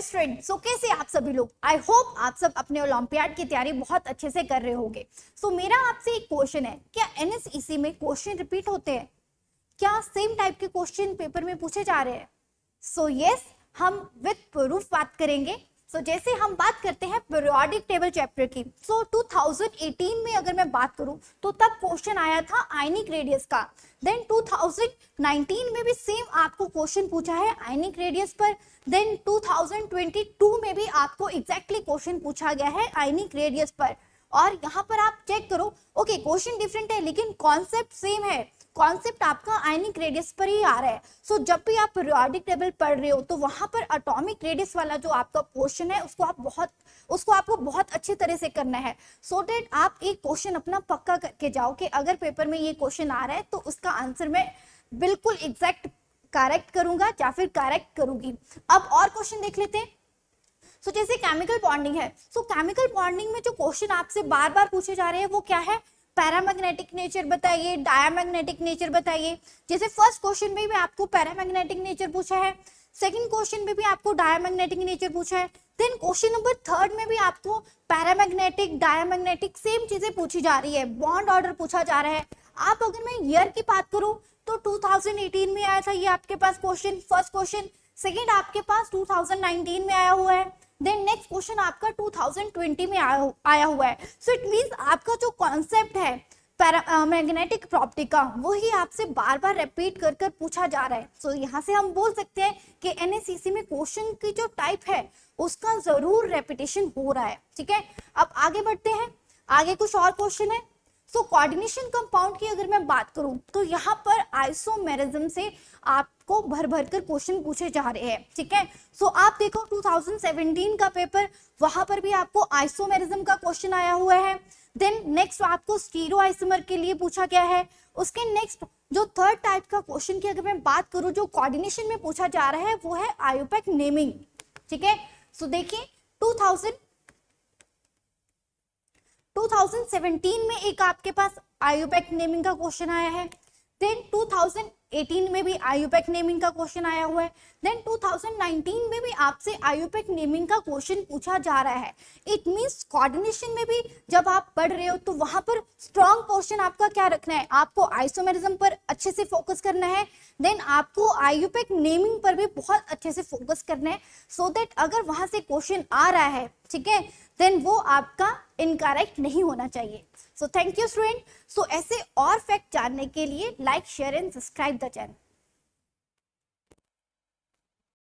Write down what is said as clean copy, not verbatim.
Hello student, सो कैसे आप सभी लोग। आई होप आप सब अपने ओलंपियाड की तैयारी बहुत अच्छे से कर रहे होंगे। सो मेरा आपसे एक क्वेश्चन है, क्या एनएसईसी में क्वेश्चन रिपीट होते हैं? क्या सेम टाइप के क्वेश्चन पेपर में पूछे जा रहे हैं? सो यस, हम विद प्रूफ बात करेंगे। सो जैसे हम बात करते हैं पीरियोडिक टेबल चैप्टर की, सो 2018 में अगर मैं बात करूं तो तब क्वेश्चन आया था आयनिक रेडियस का। देन 2019 में भी सेम आपको क्वेश्चन पूछा है आयनिक रेडियस पर। देन 2022 में भी आपको एग्जैक्टली क्वेश्चन पूछा गया है आयनिक रेडियस पर। और यहाँ पर आप चेक करो, ओके क्वेश्चन डिफरेंट है लेकिन कॉन्सेप्ट सेम है। कॉन्सेप्ट आपका आयनिक रेडियस पर ही आ रहा है। सो जब भी आप पीरियोडिक टेबल पढ़ रहे हो तो वहां पर एटॉमिक रेडियस वाला जो आपका क्वेश्चन है उसको आपको बहुत अच्छे तरह से करना है, सो दैट आप एक क्वेश्चन अपना पक्का करके जाओ कि अगर पेपर में ये क्वेश्चन आ रहा है तो उसका आंसर मैं बिल्कुल एग्जैक्ट करेक्ट करूंगा या फिर करेक्ट करूंगी। अब और क्वेश्चन देख लेते हैं। सो जैसे केमिकल बॉन्डिंग है, सो केमिकल बॉन्डिंग में जो क्वेश्चन आपसे बार बार पूछे जा रहे हैं वो क्या है? पैरामैग्नेटिक नेचर बताइए, डायमैग्नेटिक नेचर बताइए। जैसे फर्स्ट क्वेश्चन में भी आपको पैरामैग्नेटिक नेचर पूछा है, सेकंड क्वेश्चन में भी आपको डायमैग्नेटिक नेचर पूछा है, देन क्वेश्चन नंबर थर्ड में भी आपको पैरामैग्नेटिक डायमैग्नेटिक सेम चीजें पूछी जा रही है, बॉन्ड ऑर्डर पूछा जा रहा है। आप अगर मैं ईयर की बात करूं तो 2018 में आया था ये आपके पास क्वेश्चन, फर्स्ट क्वेश्चन। सेकंड आपके पास 2019 में आया हुआ है। देन नेक्स्ट क्वेश्चन आपका 2020 में आया हुआ है। सो इट मींस आपका जो कॉन्सेप्ट है मैग्नेटिक प्रॉपर्टी का वही आपसे बार बार रिपीट कर कर पूछा जा रहा है। सो यहाँ से हम बोल सकते हैं कि एनएसईसी में क्वेश्चन की जो टाइप है उसका जरूर रेपिटेशन हो रहा है। ठीक है, अब आगे बढ़ते हैं। आगे कुछ और क्वेश्चन है। सो कोऑर्डिनेशन कंपाउंड की अगर मैं बात करूं तो यहाँ पर आइसोमेरिज्म से आपको भर भर कर क्वेश्चन पूछे जा रहे हैं। ठीक है, सो आप देखो 2017 का पेपर, वहां पर भी आपको आइसोमेरिज्म का क्वेश्चन आया हुआ है। देन नेक्स्ट आपको स्टीरियो आइसोमर के लिए पूछा गया है। उसके नेक्स्ट जो थर्ड टाइप का क्वेश्चन की अगर मैं बात करूं जो कोऑर्डिनेशन में पूछा जा रहा है वो है आयुपेक नेमिंग। ठीक है, सो देखिए 2017 में एक आपके पास आयुपेक नेमिंग का क्वेश्चन आया है। देन 2018 में भी आयुपेक नेमिंग का क्वेश्चन आया हुआ है। देन 2019 में भी आपसे आयुपेक नेमिंग का क्वेश्चन पूछा जा रहा है। इट मींस कोऑर्डिनेशन में भी जब आप पढ़ रहे हो तो वहां पर स्ट्रॉन्ग क्वेश्चन आपका क्या रखना है, आपको आइसोमेरिज्म पर अच्छे से फोकस करना है। देन आपको आयुपेक नेमिंग पर भी बहुत अच्छे से फोकस करना है, सो दैट अगर वहां से क्वेश्चन आ रहा है, ठीक है, देन वो आपका इनकरेक्ट नहीं होना चाहिए। So thank you student. So ऐसे और फैक्ट जानने के लिए like share and subscribe the channel.